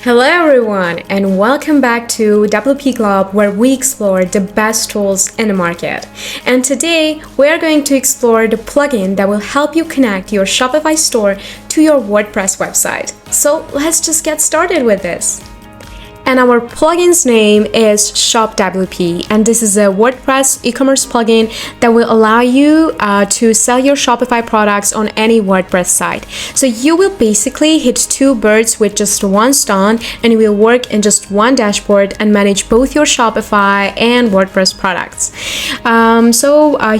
Hello everyone and welcome back to WP Club, where we explore the best tools in the market. And today we are going to explore the plugin that will help you connect your Shopify store to your WordPress website. So let's just get started with this. And our plugin's name is ShopWP, and this is a WordPress e-commerce plugin that will allow you to sell your Shopify products on any WordPress site. So you will basically hit two birds with just one stone, and you will work in just one dashboard and manage both your Shopify and WordPress products.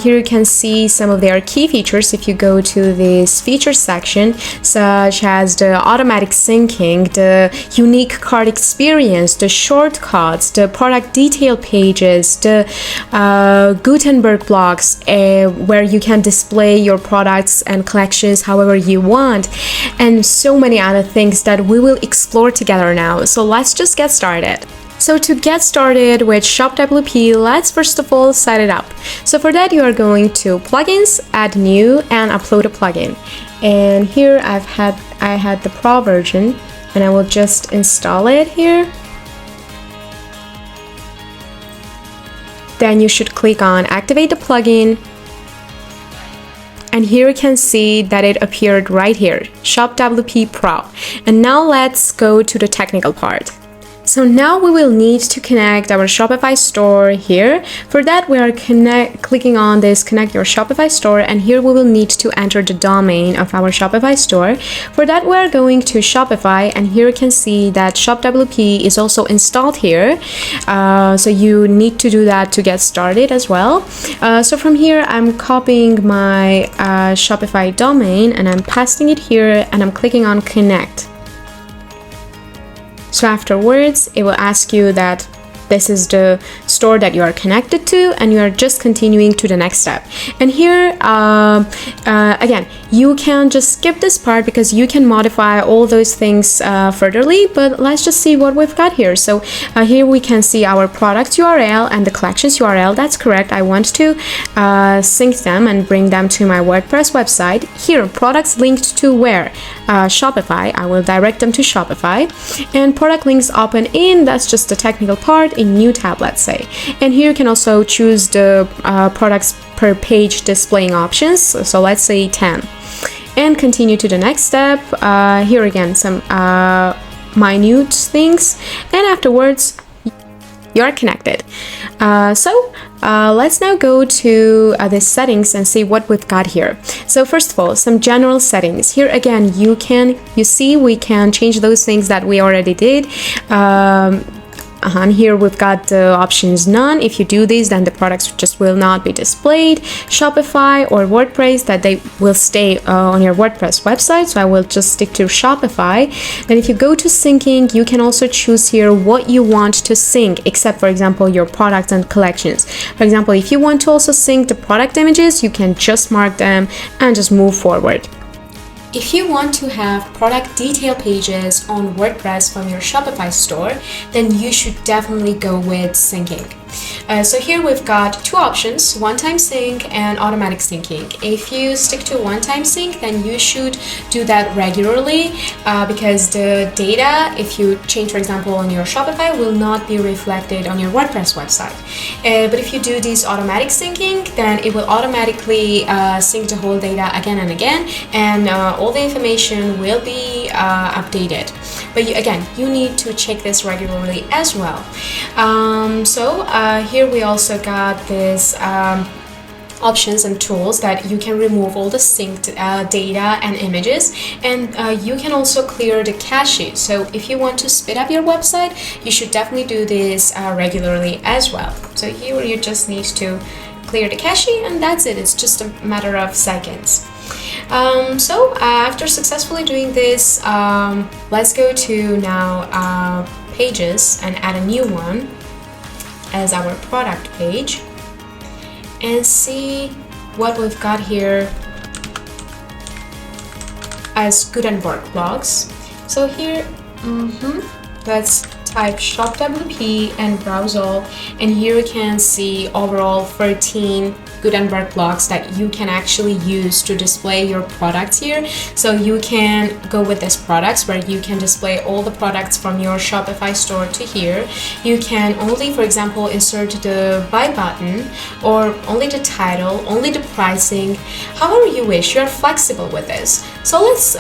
Here you can see some of their key features if you go to this features section, such as the automatic syncing, the unique cart experience, the shortcuts, the product detail pages, the Gutenberg blocks where you can display your products and collections however you want, and so many other things that we will explore together now. So let's just get started. So to get started with ShopWP, let's first of all set it up. So for that, you are going to Plugins, Add New, and Upload a Plugin. And here I had the Pro version, and I will just install it here. Then you should click on Activate the plugin. And here you can see that it appeared right here, ShopWP Pro. And now let's go to the technical part. So now we will need to connect our Shopify store here. For that, we are clicking on this Connect Your Shopify Store, and here we will need to enter the domain of our Shopify store. For that, we are going to Shopify, and here you can see that ShopWP is also installed here. So you need to do that to get started as well. So from here, I'm copying my Shopify domain, and I'm pasting it here, and I'm clicking on Connect. So afterwards, it will ask you that this is the store that you are connected to, and you are just continuing to the next step. And here, again, you can just skip this part because you can modify all those things furtherly, but let's just see what we've got here. So here we can see our product URL and the collections URL. That's correct. I want to sync them and bring them to my WordPress website. Here, products linked to where? Shopify. I will direct them to Shopify. And product links open in, that's just the technical part, in new tab, let's say. And here you can also choose the products per page displaying options. So let's say 10. And continue to the next step. Here again, some minute things. And afterwards, you're connected. Let's now go to the settings and see what we've got here. So first of all, some general settings. Here again, you see we can change those things that we already did. And here we've got the options none. If you do this, then the products just will not be displayed. Shopify or WordPress, that they will stay on your WordPress website. So I will just stick to Shopify. Then if you go to syncing, you can also choose here what you want to sync, except for example, your products and collections. For example, if you want to also sync the product images, you can just mark them and just move forward. If you want to have product detail pages on WordPress from your Shopify store, then you should definitely go with syncing. So here we've got two options, one-time sync and automatic syncing. If you stick to one-time sync, then you should do that regularly because the data, if you change, for example, on your Shopify, will not be reflected on your WordPress website. But if you do this automatic syncing, then it will automatically sync the whole data again and again, and all the information will be updated. But again, you need to check this regularly as well. Here we also got this options and tools that you can remove all the synced data and images, and you can also clear the cache. So if you want to speed up your website, you should definitely do this regularly as well. So here you just need to clear the cache, and that's it. It's just a matter of seconds. After successfully doing this, let's go to now pages and add a new one as our product page and see what we've got here as Gutenberg blocks. So here, let's type ShopWP and browse all, and here you can see overall 13 Gutenberg blocks that you can actually use to display your products here. So you can go with these products where you can display all the products from your Shopify store to here. You can only, for example, insert the buy button or only the title, only the pricing, however you wish. You're flexible with this. So let's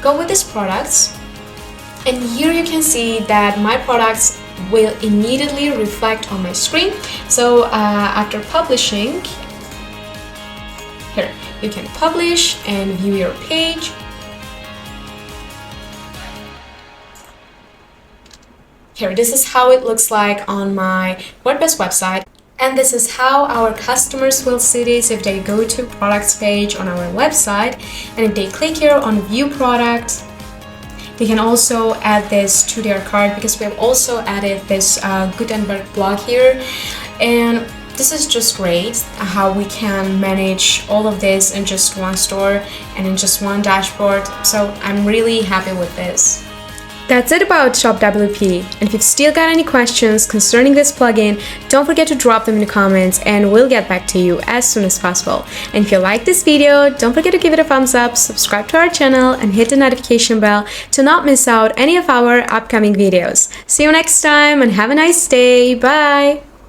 go with these products. And here you can see that my products will immediately reflect on my screen. So after publishing, here you can publish and view your page. Here, this is how it looks like on my WordPress website. And this is how our customers will see this if they go to products page on our website. And if they click here on view product, they can also add this to their cart, because we have also added this Gutenberg block here. And this is just great how we can manage all of this in just one store and in just one dashboard. So I'm really happy with this. That's it about ShopWP. And if you've still got any questions concerning this plugin, don't forget to drop them in the comments and we'll get back to you as soon as possible. And if you like this video, don't forget to give it a thumbs up, subscribe to our channel, and hit the notification bell to not miss out any of our upcoming videos. See you next time and have a nice day. Bye!